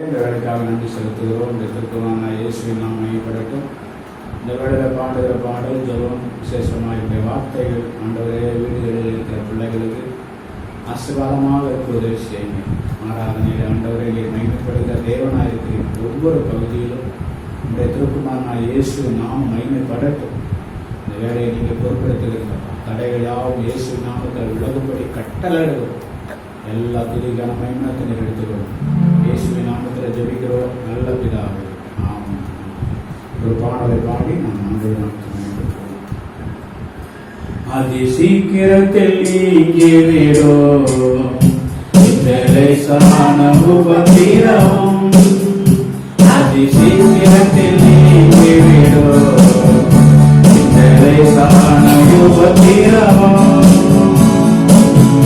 இந்த வேலைக்காக நன்றி செலுத்துகிறோம். இந்த திருக்குறான இயேசுவின் நாம் மையப்படட்டும். இந்த வேலையில் பாடுகிற பாடல் ஜெபம் விசேஷமாக என்னுடைய வார்த்தைகள் ஆண்டவரே வீடுகளில் இருக்கிற பிள்ளைகளுக்கு ஆசீர்வாதமாக இருக்க உதவி செய்யுங்க. ஆராதனையில் ஆண்டவரை மையப்படுகிற தேவனாக இருக்கிற ஒவ்வொரு பகுதியிலும் இந்த திருக்குறான இயேசு நாம் மையப்படட்டும். இந்த வேலையை நீங்கள் பொறுப்பெடுத்துக்கிறீங்க. தடைகள் யாவும் இயேசு நாமத்தில் விலகும்படி கட்டளையிடுகிறோம். எல்லா துதிக்கான மகிமையை எடுத்துக்கிறோம். இயேசுவின் நாமத்தில் ஜெபிக்கிறோம் நல்ல பிதாவே, ஆமென். ஒரு பாடலை பாடி நாம் ஆண்டவரை நாமத்தில் அதி சீக்கிரத்தில் நீங்கிவிடோ இந்த லேசான உபத்திரவம், அதி சீக்கிரத்தில் நீங்கிவிடோ இந்த லேசான உபத்திரவம்.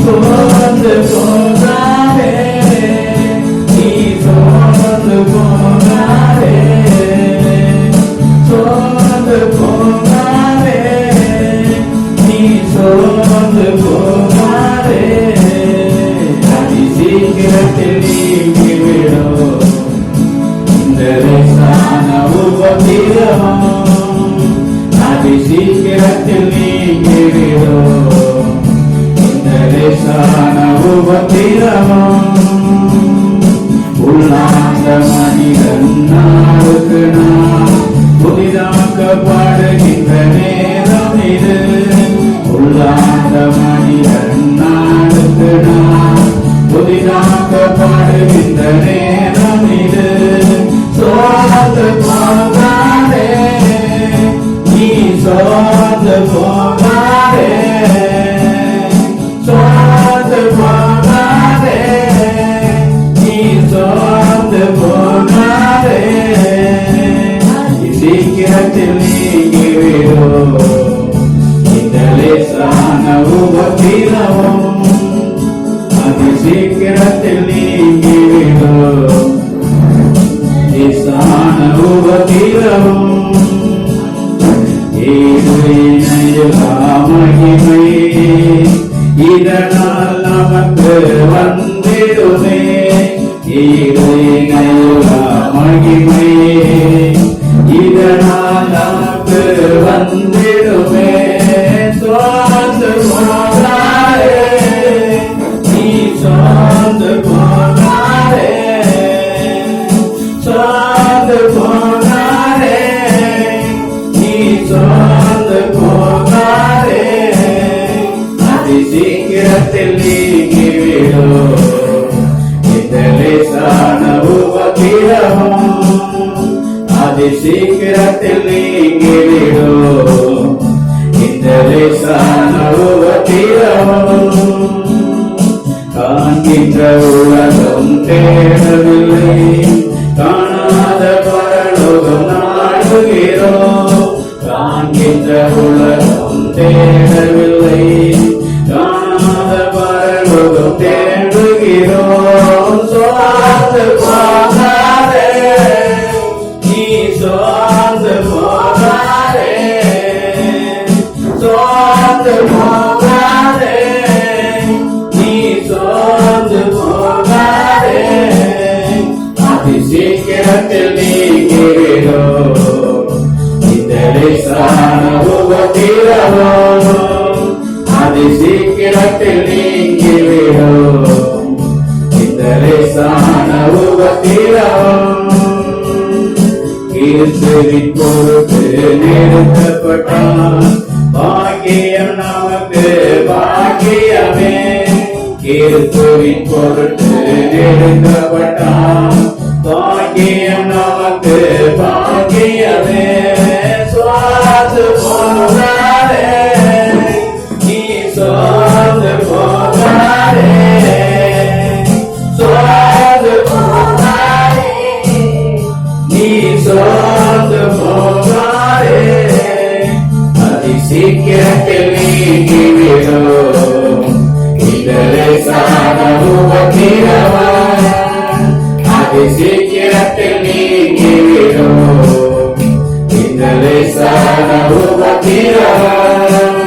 சோர்ந்து போகாதே நீ, சோர்ந்து போகாதே, சோர்ந்து போகாதே நீ, சோர்ந்து போகாதே. அதி சீக்கிரத்தில் நீங்கிவிடோ இந்த லேசான உபத்திரவம், அதி சீக்கிரத்தில் நீங்கிவிடோ லேசான உபத்திரவம். உள்ளாந்த மனிதன் நாளுக்கு நாள் புதிதாக்கப்படுகின்ற நேரம் இது. உள்ளாந்த மனிதன் நாளுக்கு நாள் புதிதாக்கப்படுகின்ற நேரம் இது. சோர்ந்து போகாதே நீ, சோர்ந்து போகாதே, சோர்ந்து போகாதே நீ, சோர்ந்து போகாதே. சீக்கிரத்தில் நீங்கிவிடோ இந்த லேசான உபத்திரவம், அது சீக்கிரத்தில் நீங்கிவிடோ லேசான உபத்திரவம். மகிமை இதனால் நமக்கு வந்திடுமே, மகிமை இதனால் நமக்கு வந்திடுமே. சோர்ந்து போகாதே நீ, சோர்ந்து போகாதே, சோர்ந்து போகாதே நீ, சோர்ந்து போகாதே. அதி சீக்கிரத்தில் நீங்கிவிடோ இந்த லேசான உபத்திரவம், அதி சீக்கிரத்தில் நீங்கிவிடோ இந்த லேசான உபத்திரவம். காண்கின்ற உலகம் தேடவில்லை, காணாத பரலோகம் நாடுகிறோம். காண்கின்ற உலகம் தேடவில்லை, காணாத பரலோகம் தேடுகிறோம். சோர்ந்து போகாதே நீ, சோர்ந்து போகாதே, சோர்ந்து போகாதே நீ, சோர்ந்து போகாதே. அதி சீக்கிரத்தில் நீங்கிவிடோ இந்த லேசான உபத்திரவம், அதி சீக்கிரத்தில் நீங்கிவிடோ இந்த லேசான உபத்திரவம். கிறிஸ்துவின் பொருட்டு நிறுத்தப்பட்டான் பாக்கியம் நமக்கு பாக்கியமே. கிறிஸ்துவின் பொருட்டு நிறுத்தப்பட்டான் பாக்கியம் நமக்கு பாக்கியமே. சோர்ந்து போகாதே நீ, சோர்ந்து போகாதே, சோர்ந்து போகாதே நீ, சோர்ந்து போகாதே. அதி சீக்கிரத்தில் நீங்கிவிடோ இந்த லேசான உபத்திரவம், அதி சீக்கிரத்தில் நீங்கிவிடோ இந்த லேசான உபத்திரவம்.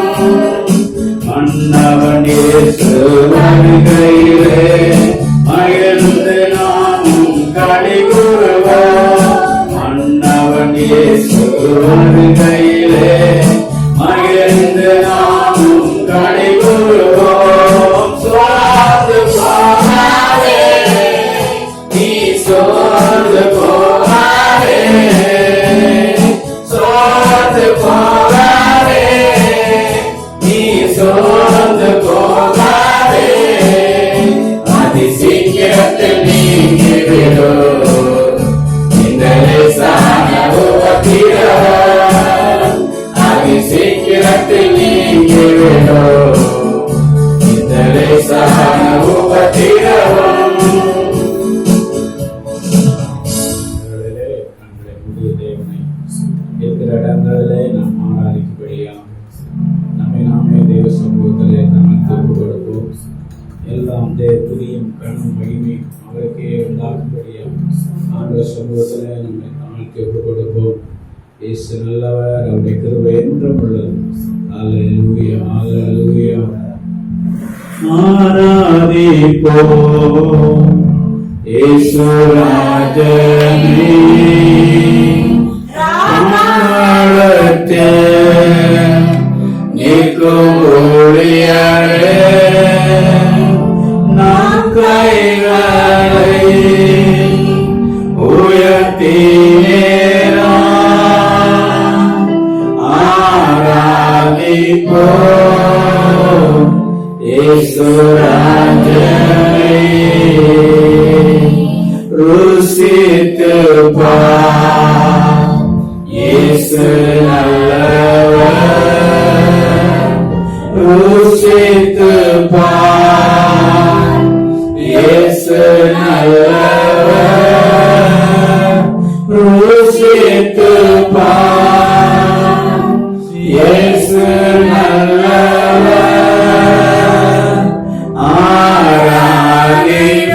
மன்னவன் இயேசு வருகையிலே மகிழ்ந்து நாமும் கடை களி கூறுவோம். மன்னவன் இயேசு வருகையிலே மகிழ்ந்து நாமும் களி கூறுவோம். சோர்ந்து போகாதே நீ, சோர்ந்து போகாதே, சோர்ந்து போகாதே நீ, சோர்ந்து போகாதே. அதி சீக்கிரத்தில் நீங்கிவிடும் இந்த லேசான உபத்திரவம். அதி சீக்கிரத்தில் நீங்கிவிடும் இந்த லேசான உபத்திரவம். இருக்கிற இடங்களிலே நாம் ஆராதிக்கும்படியா நம்மை நாமே தேவ சமூகத்திலே நமக்கு ஒப்புக் கொடுப்போம். எல்லாம் துதியும் கண்ணும் மகிமை அவருக்கே உண்டாக்கும்படியா ஆண்டவர் சமூகத்திலே நம்மை தாழ்த்தி ஒப்புக் கொடுப்போம். இயேசு நல்லவர், அவருடைய கிருபை என்றும் உள்ளது. அல்லேலூயா, அல்லேலூயா. ஆராதிப்போம் இயேசு ராஜனே, நீக்கும் ஊழியரே, நாம் கைகளை உயர்த்தினேராம். ஆராதிப்போம் இயேசு ராஜனை, ருசித்து பார் இயேசு நல்லவர். ருசித்து பார் இயேசு நல்லவர். ருசித்து பார் இயேசு நல்லவர்.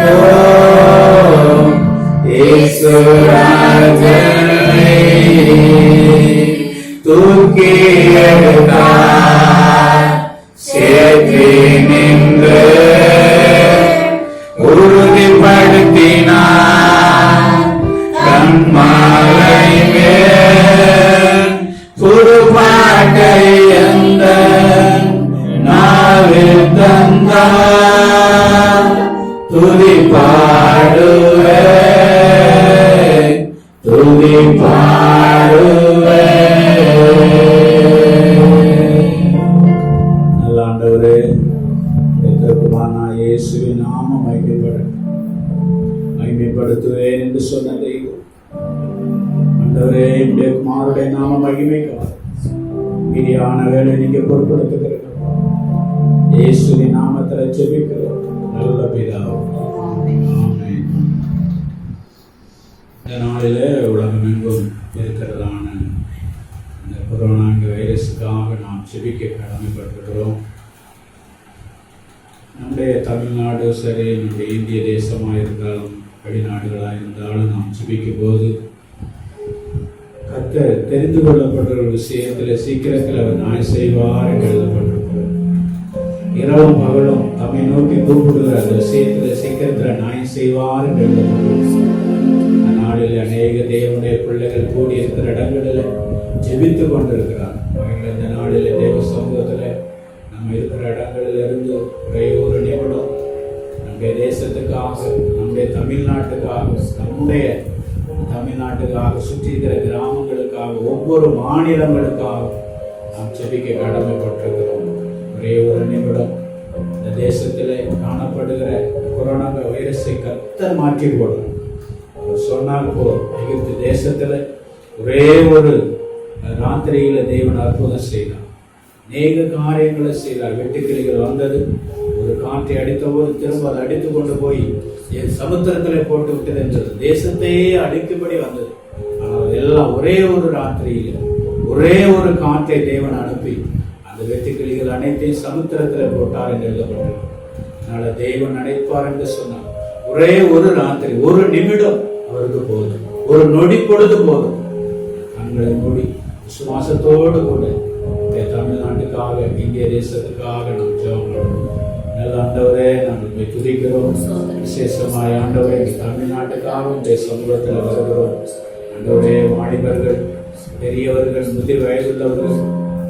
ஆராதிப்போம் இயேசு ராஜனை. தூக்கி எடுத்தார் சேர்த்து நின்று உறுதிப்படுத்தினார் கண்மாலை மேல். புது பாட்டை எந்த நாவில் தந்தார். துதி பாடுவே, துதி பாடுவே. நல்ல ஆண்டவரே, இயேசுவின் நாமம் மகிமைப்படுத்துவேன் என்று சொன்ன தெய்வம் ஆண்டவரே, என்னுடைய குமாரனுடைய நாம மகிமைக்காக மீதியான வேலை நீங்க பொருட்படுத்துகிறீர்கள். இயேசுவின் நாமத்தில் ஜெபிக்கிறோம் நல்ல பிதாவே, ஆமென். இந்த நாளிலே உலகமெங்கும் இருக்கிறதான இந்த கொரோனா வைரஸுக்காக நாம் ஜெபிக்க கடமைப்பட்டிருக்கிறோம். நம்முடைய தமிழ்நாடு சரி, நம்முடைய இந்திய தேசமாக இருந்தாலும் வெளிநாடுகளாக இருந்தாலும் நாம் ஜெபிக்கும் போது கர்த்தர் தெரிந்து கொள்ளப்பட்ட ஒரு விஷயத்தில் சீக்கிரத்தில் அவர் நியாயம் செய்வார் என்று எழுதப்பட்டிருக்கிறார். இரவும் பகலும் தம்மை நோக்கி கூப்பிடுகிற அந்த விஷயத்தில் சீக்கிரத்தில் நியாயம் செய்வார் என்று எழுதப்பட்டிருக்கிறார். நாளில் அநேக தேவனுடைய பிள்ளைகள் கூடியிருக்கிற இடங்களில் ஜெபித்து கொண்டிருக்கிறார். இந்த நாளில் தேவ சமூகத்தில் நம்ம இருக்கிற இடங்களிலிருந்து ஒரே ஒரு நிமிடம் நம்முடைய தேசத்துக்காக, நம்முடைய தமிழ்நாட்டுக்காக சுற்றி இருக்கிற கிராமங்களுக்காக, ஒவ்வொரு மாநிலங்களுக்காக நாம் ஜெபிக்க கடமைப்பட்டிருக்கிறோம். ஒரே ஒரு நிமிடம் இந்த தேசத்தில் காணப்படுகிற கொரோனா வைரஸை கர்த்தர் மாற்றி போடணும். சொன்னால் போதும், எகிப்து தேசத்துல ஒரே ஒரு ராத்திரியில தேவன் அற்புதம் செய்தார். அநேக காரியங்களை செய்தார். வெட்டுக்கிளிகள் வந்தது, ஒரு காற்றை அடித்த போது திரும்ப அதை அடித்து கொண்டு போய் என் சமுத்திரத்திலே போட்டு விட்டது என்றது. தேசத்தையே அடிக்கும்படி வந்தது. ஆனால் எல்லாம் ஒரே ஒரு ராத்திரியில ஒரே ஒரு காற்றை தேவன் அனுப்பி அந்த வெட்டுக்கிளிகள் அனைத்தையும் சமுத்திரத்திலே போட்டார் என்று எழுதப்பட்டது. அதனால தேவன் அழைப்பார் என்று சொன்னார். ஒரே ஒரு ராத்திரி, ஒரு நிமிடம் அவருக்கு போதும், ஒரு நொடி பொழுது போதும். கண்களை மூடி விசுவாசத்தோடு கூட தமிழ்நாட்டுக்காக, இந்திய தேசத்துக்காக நாம் ஜெபம் பண்ணுவோம். ஆண்டவரே நாங்கள் துதிக்கிறோம். விசேஷமாய் ஆண்டவரே தமிழ்நாட்டுக்காகவும் சமூகத்தில் வருகிறோம். ஆண்டவரே வாலிபர்கள், பெரியவர்கள், முதிர் வயதுள்ளவர்கள்,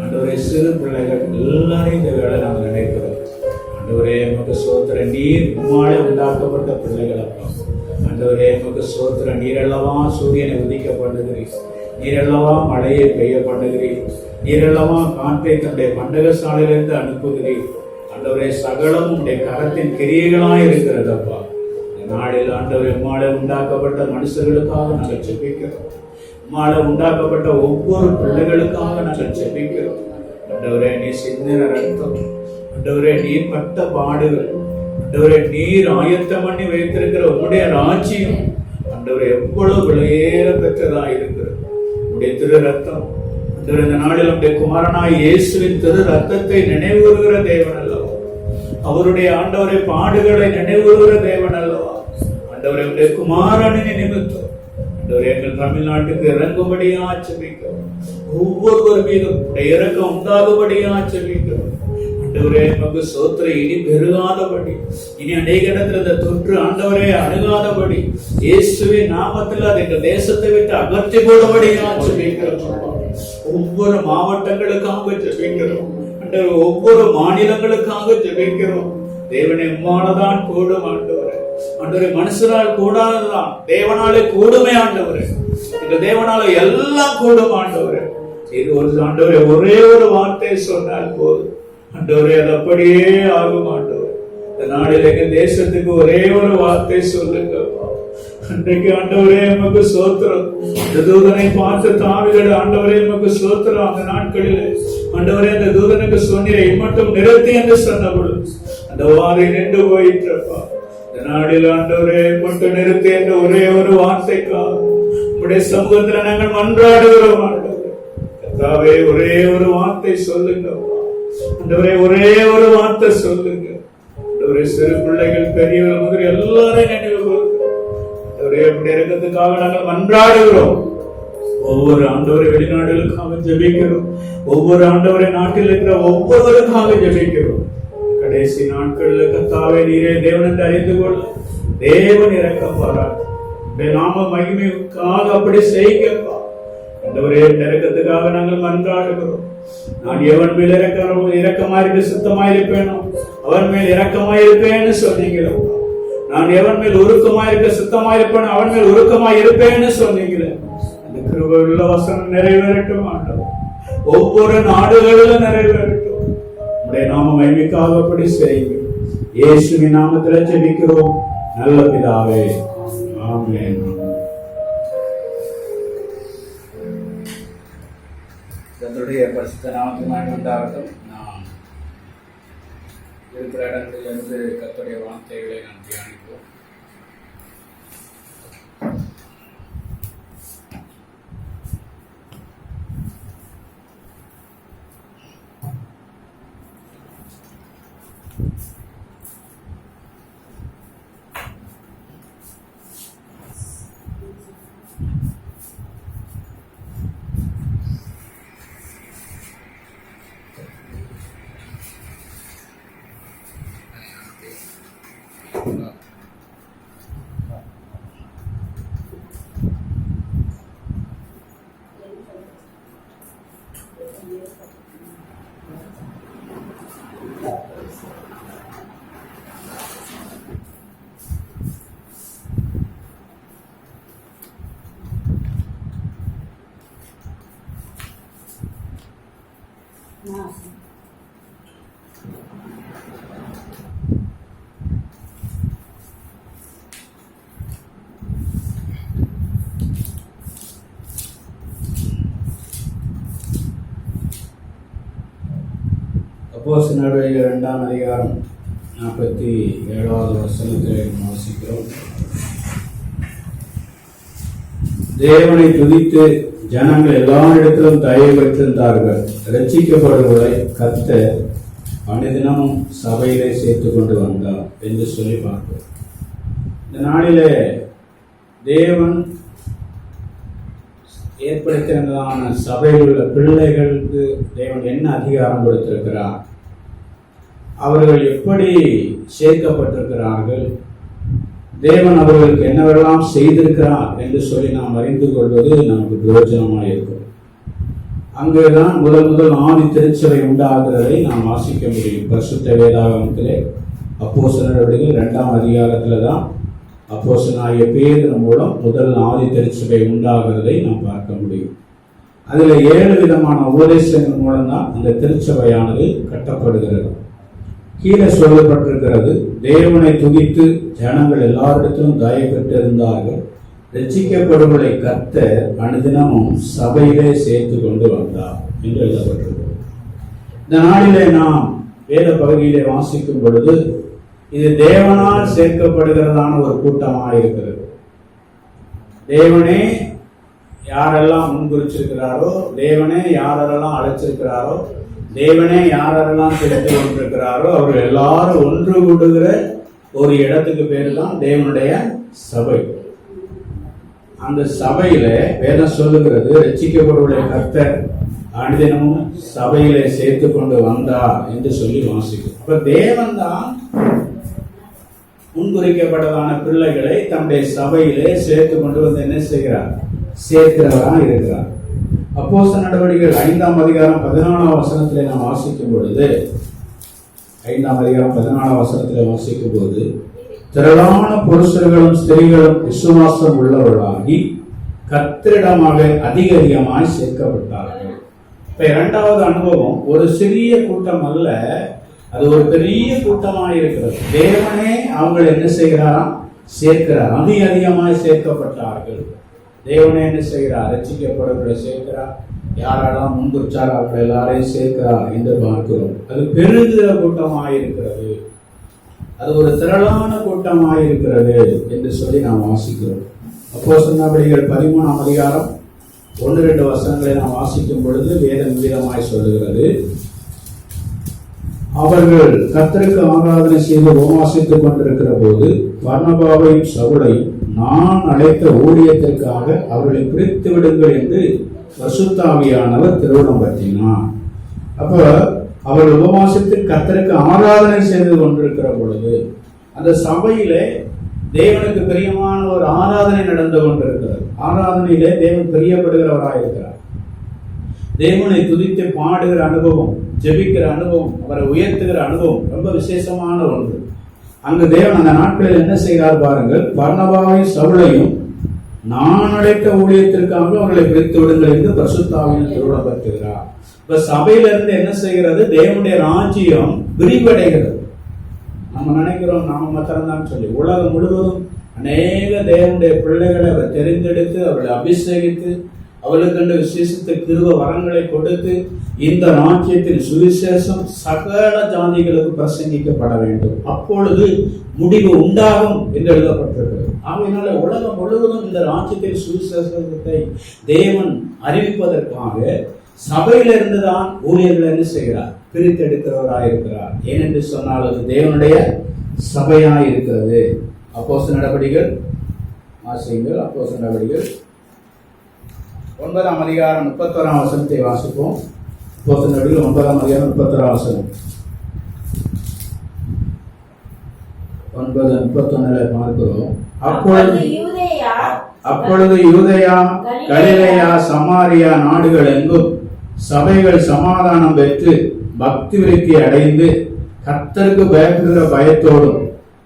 ஆண்டவரே சிறு பிள்ளைகள் எல்லாரையும் இந்த வேலை நாங்கள் நினைக்கிறோம். ஆண்டவரே நமக்கு சோத்திர நீர் உம்மாலே உண்டாக்கப்பட்ட பிள்ளைகள் அப்பா. ஆண்டவரே நமக்கு சோத்திர நீரெல்லவா சூரியனை உதிக்க பண்ணுகிறீர், நீரெல்லவா மழையை பெய்ய பண்ணுகிறீர், நீரெல்லவா காற்றை தன்னுடைய பண்டக சாலையிலிருந்து அனுப்புகிறீர். ஆண்டவரே சகலம் உடைய கரத்தின் கிரியைகளாய் இருக்கிறதப்பா. இந்த நாளில் ஆண்டவரே உம்மாலே உண்டாக்கப்பட்ட மனுஷர்களுக்காக நாங்கள் ஜெபிக்கிறோம். உம்மாலே உண்டாக்கப்பட்ட ஒவ்வொரு பிள்ளைகளுக்காக நாங்கள் ஜெபிக்கிறோம். ஆண்டவரே நீ சிந்தின ரத்தம், ஆண்டவரே நீர் பட்ட பாடுகள், ஆண்டவரே நீர் ஆயத்தம் பண்ணி வைத்திருக்கிற உம்முடைய ராஜ்யம் ஆண்டவரே எவ்வளவு விலையேற பெற்றதா இருக்கிறது. உடைய திரு ரத்தம் ஆண்டவரே இந்த நாளில் உடைய குமாரனாய் இயேசுவின் திரு ரத்தத்தை நினைவுறுகிற தேவன் அல்லவா, அவருடைய ஆண்டவரை பாடுகளை நினைவுறுகிற தேவன் அல்லவா. ஆண்டவரே உடைய குமாரனின் நிமித்தம் ஆண்டவரே எங்கள் தமிழ்நாட்டுக்கு இறங்கும்படியா ஜெபிக்கிறோம். ஒவ்வொருவர் மீதும் இறக்கம் உண்டாகும்படியா ஜெபிக்கிறோம். ஆண்டவரே நமக்கு சோத்திர இனி பெருகாதபடி, இனி அநேக இடத்துல இந்த தொற்று ஆண்டவரே அணுகாதபடி இயேசுவின் நாமத்தில் அதை எங்கள் தேசத்தை விட்டு அகற்றி போடும்படியா ஜெபிக்கிறோம். ஒவ்வொரு மாவட்டங்களுக்காக ஜெபிக்கிறோம். ஒவ்வொரு மாநிலங்களுக்காக ஜெபிக்கிறோம். தேவனை உம்மாலதான் கூடும் ஆண்டவரே. ஆண்டவரே மனுஷனால் கூடாததான், தேவனாலே கூடுமே ஆண்டவரே. இந்த தேவனால எல்லாம் கூடும் ஆண்டவரே. இது ஒரு ஆண்டவரே ஒரே ஒரு வார்த்தை சொன்னால் போதும் ஆண்டவரே, அது அப்படியே ஆகும் ஆண்டவரே. இந்த நாளில் எங்க தேசத்துக்கு ஒரே ஒரு வார்த்தை சொல்லுங்க. அன்றைக்கு ஆண்டவரே நமக்கு சோத்திரம். இந்த தூதனை பார்த்து தாவிகள் ஆண்டவரே நமக்கு சோத்திரம். அந்த நாட்களில் ஆண்டவரே அந்த தூதனுக்கு சொன்னீரை மட்டும் நிறுத்தி என்று சொன்னபொழுது அந்த வாரை நின்று போயிட்டப்பா. இந்த நாளில் ஆண்டவரே மட்டும் நிறுத்தி என்ற ஒரே ஒரு வார்த்தைக்காக உடைய சமூகத்தில் நாங்கள் மன்றாடுகிறோம் ஆண்டவரே. கர்த்தாவே ஒரே ஒரு வார்த்தை சொல்லுங்க ஆண்டவரே, ஒரே ஒரு வார்த்தை சொல்லுங்க ஆண்டவரே. சிறு பிள்ளைகள், பெரியவர்கள் முதல் எல்லாரையும் நினைவு இறக்கத்துக்காக நாங்கள் மன்றாடுகிறோம். ஒவ்வொரு ஆண்டவரை வெளிநாடுகளுக்காக ஜெபிக்கிறோம். ஒவ்வொரு ஆண்டவரை நாட்டில் இருக்கிற ஒவ்வொருவருக்காக ஜெபிக்கிறோம். கடைசி நாட்களில் கர்த்தாவே நீரே தேவன் என்று அறிந்து கொள்ள தேவன் இரக்கம் பாராட்டு நாம மகிமைக்காக அப்படி செய்யப்பா. ஆண்டவரே இறக்கத்துக்காக நாங்கள் மன்றாடுகிறோம். நான் எவன் மேல் இரக்கமாயிருக்கு சுத்தமாயிருப்பேனோ அவன் மேல் இரக்கமாயிருப்பேன்னு சொன்னீங்களோ. நான் எவன் மேல் உருக்கமாயிருக்க சுத்தமாயிருப்பேன் அவன் மேல் உருக்கமாயிருப்பேன்னு சொன்னீங்களே. அந்த கிருபையுள்ள வசனம் நிறைவேறட்டும் ஆண்டவர். ஒவ்வொரு நாடுகளிலும் நிறைவேறட்டும். உடைய நாம மகிமைக்காக அப்படி செய்யுங்க. இயேசுவின் நாமத்தில் ஜெபிக்கிறோம் நல்ல பிதாவே, ஆமென். கர்த்தருடைய பரிசுத்த நாமத்துக்கு உண்டாகட்டும். நாம் இருக்கிற இடத்திலிருந்து கர்த்தருடைய வார்த்தைகளை நாம் தியானிப்போம். அப்போஸ்தலர் 2ஆம் அதிகாரம் 47வது வசனத்தை வாசிக்கிறோம். தேவனை துதித்து ஜனங்கள் எல்லா இடத்திலும் தயவு பெற்றிருந்தார்கள். ரட்சிக்கப்படுவதை கர்த்தர் அனுதினமும் சபையிலே சேர்த்து கொண்டு வந்தார் என்று சொல்லி பார்க்கிறோம். இந்த நாளிலே தேவன் ஏற்படுத்தினதான சபையில் உள்ள பிள்ளைகளுக்கு தேவன் என்ன அதிகாரம் கொடுத்திருக்கிறார்? அவர்கள் எப்படி சேர்க்கப்பட்டிருக்கிறார்கள், தேவன் அவர்களுக்கு என்னவெல்லாம் செய்திருக்கிறார் என்று சொல்லி நாம் அறிந்து கொள்வது நமக்கு பிரயோஜனமாக இருக்கும். அங்குதான் முதல் ஆதி திருச்சபை உண்டாகிறதை நாம் வாசிக்க முடியும். பரிசுத்த வேதாகமத்திலே அப்போஸ்தலர் நடவடிக்கைகள் 2ஆம் அதிகாரத்துல தான் அப்போஸ்தலனாகிய பேதுரு மூலம் முதல் ஆதி திருச்சபை உண்டாகிறதை நாம் பார்க்க முடியும். அதுல 7 விதமான உபதேசங்கள் மூலம் தான் அந்த திருச்சபையானது கட்டப்படுகிறது. கீழே சொல்லப்பட்டிருக்கிறது, தேவனை துதித்து ஜனங்கள் எல்லாரிடத்திலும் தயை பெற்று இருந்தார்கள். ரட்சிக்கப்படுவதை கர்த்தர் அனுதினமும் சபையிலே சேர்த்து கொண்டு வந்தார் என்று எழுதப்பட்டிருக்கிறது. இந்த நாளிலே நாம் வேத பகுதியிலே வாசிக்கும் பொழுது இது தேவனால் சேர்க்கப்படுகிறதான ஒரு கூட்டமாக இருக்கிறது. தேவனே யாரெல்லாம் முன்குறிச்சிருக்கிறாரோ, தேவனே யாரெல்லாம் அழைச்சிருக்கிறாரோ, தேவனே யாரெல்லாம் தெரிந்து கொண்டிருக்கிறாரோ அவர்கள் எல்லாரும் ஒன்று கூடுகிற ஒரு இடத்துக்கு பேர் தான் தேவனுடைய சபை. அந்த சபையில வேதம் சொல்லுகிறது, ரட்சிக்கப்படுவதை கர்த்தர் அனுதினமும் சபையிலே சேர்த்து கொண்டு வந்தார் என்று சொல்லி வாசிக்கும். அப்ப தேவன் தான் முன்குறிக்கப்பட்டதான பிள்ளைகளை தம்முடைய சபையிலே சேர்த்து கொண்டு வந்து என்ன செய்கிறார்? சேர்க்கிறவராக இருக்கிறார். அப்போஸ்தலர் நடவடிக்கைகள் 5ஆம் அதிகாரம் 14ஆம் வசனத்திலே நாம் வாசிக்கும் பொழுது, 5ஆம் அதிகாரம் 14ஆம் வசனத்திலே வாசிக்கும் போது, திரளான புருஷர்களும் ஸ்திரீகளும் விசுவாசம் உள்ளவர்களாகி கர்த்தரிடமாக அதிகமாய் சேர்க்கப்பட்டார்கள். இப்ப 2வது அனுபவம் ஒரு சிறிய கூட்டம் அல்ல, அது ஒரு பெரிய கூட்டமாக இருக்கிறது. தேவனே அவங்களை என்ன செய்கிறாராம்? சேர்க்கிறார். அதிகமாய் சேர்க்கப்பட்டார்கள். தேவனே என்ன செய்கிறார்? ரட்சிக்கப்படுவதை சேர்க்கிறார். யாரெல்லாம் முன்குறிச்சார் அவர்கள் எல்லாரையும் சேர்க்கிறார் என்று பார்க்கிறோம். அது பெருகிற கூட்டமாக இருக்கிறது. அது ஒரு திரளான கூட்டமாக இருக்கிறது என்று சொல்லி நாம் வாசிக்கிறோம். அப்போஸ்தலர் நடவடிக்கைகள் 13ஆம் அதிகாரம் 1-2 வசனங்களை நாம் வாசிக்கும் பொழுது வேதம் விதமாய் சொல்லுகிறது, அவர்கள் கர்த்தருக்கு ஆராதனை செய்து உபவாசித்துக் கொண்டிருக்கிற போது பர்னபாவையும் சவுலையும் நான் அழைத்த ஊழியத்திற்காக அவர்களை பிரித்து விடுங்கள் என்று பரிசுத்த ஆவியானவர் திருவுளப்படுத்தினார். அப்ப அவர்கள் உபவாசித்து கர்த்தருக்கு ஆராதனை செய்து கொண்டிருக்கிற பொழுது அந்த சபையிலே தேவனுக்கு பிரியமான ஒரு ஆராதனை நடந்து கொண்டிருக்கிறது. ஆராதனையிலே தேவன் பிரியப்படுகிறவராக இருக்கிறார். தேவனை துதித்து பாடுகிற அனுபவம், ஜெபிக்கிற அனுபவம், அவரை உயர்த்துகிற அனுபவம் ரொம்ப விசேஷமான ஒன்று. அங்கு தேவன் அந்த நாட்களில் என்ன செய்கிறார் பாருங்கள், பர்னபாவையும் சவுலையும் நான் அழைத்த ஊழியத்திற்காக அவர்களை பிரித்து விடுங்கள் என்று பரிசுத்த ஆவியானவர் திருவுளப்படுத்துகிறார். இப்ப சபையிலிருந்து என்ன செய்கிறது? தேவனுடைய ராஜ்யம் விரிவடைகிறது. நம்ம நினைக்கிறோம் நாம மாத்திரம்தான் சொல்லி, உலகம் முழுவதும் அநேக தேவனுடைய பிள்ளைகளை அவர் தெரிந்தெடுத்து அவர்களை அபிஷேகித்து அவர்களுக்கு விசேஷித்த கிருப வரங்களை கொடுத்து இந்த ராஜ்யத்தில் சுவிசேஷம் சகல ஜாதிகளுக்கு பிரசங்கிக்கப்பட வேண்டும், அப்பொழுது முடிவு உண்டாகும் என்று எழுதப்பட்டிருக்கிறது. ஆகையினால உலகம் முழுவதும் இந்த ராஜ்யத்தில் சுவிசேஷத்தை தேவன் அறிவிப்பதற்காக சபையிலிருந்து தான் ஊழியர்கள் என்ன செய்கிறார்? பிரித்தெடுக்கிறவராக இருக்கிறார். ஏனென்று சொன்னால் அது தேவனுடைய சபையாய் இருக்கிறது. அப்போஸ்தலர் நடவடிக்கைகள் வாசியுங்கள். அப்போஸ்தலர் நடவடிக்கைகள் 9ஆம் அதிகாரம் 31ஆம் வசனத்தை வாசிப்போம். அப்போஸ்தலர் நடவடிக்கைகள் 9ஆம் அதிகாரம் 31ஆம் வசனம். 9:31 பார்க்கிறோம். அப்பொழுது யூதேயா, கலிலேயா, சமாரியா நாடுகள் எங்கும் சபைகள் சமாதானம் பெற்று பக்தி விருத்தி அடைந்து கர்த்தருக்கு பயப்படுகிற பயத்தோடும்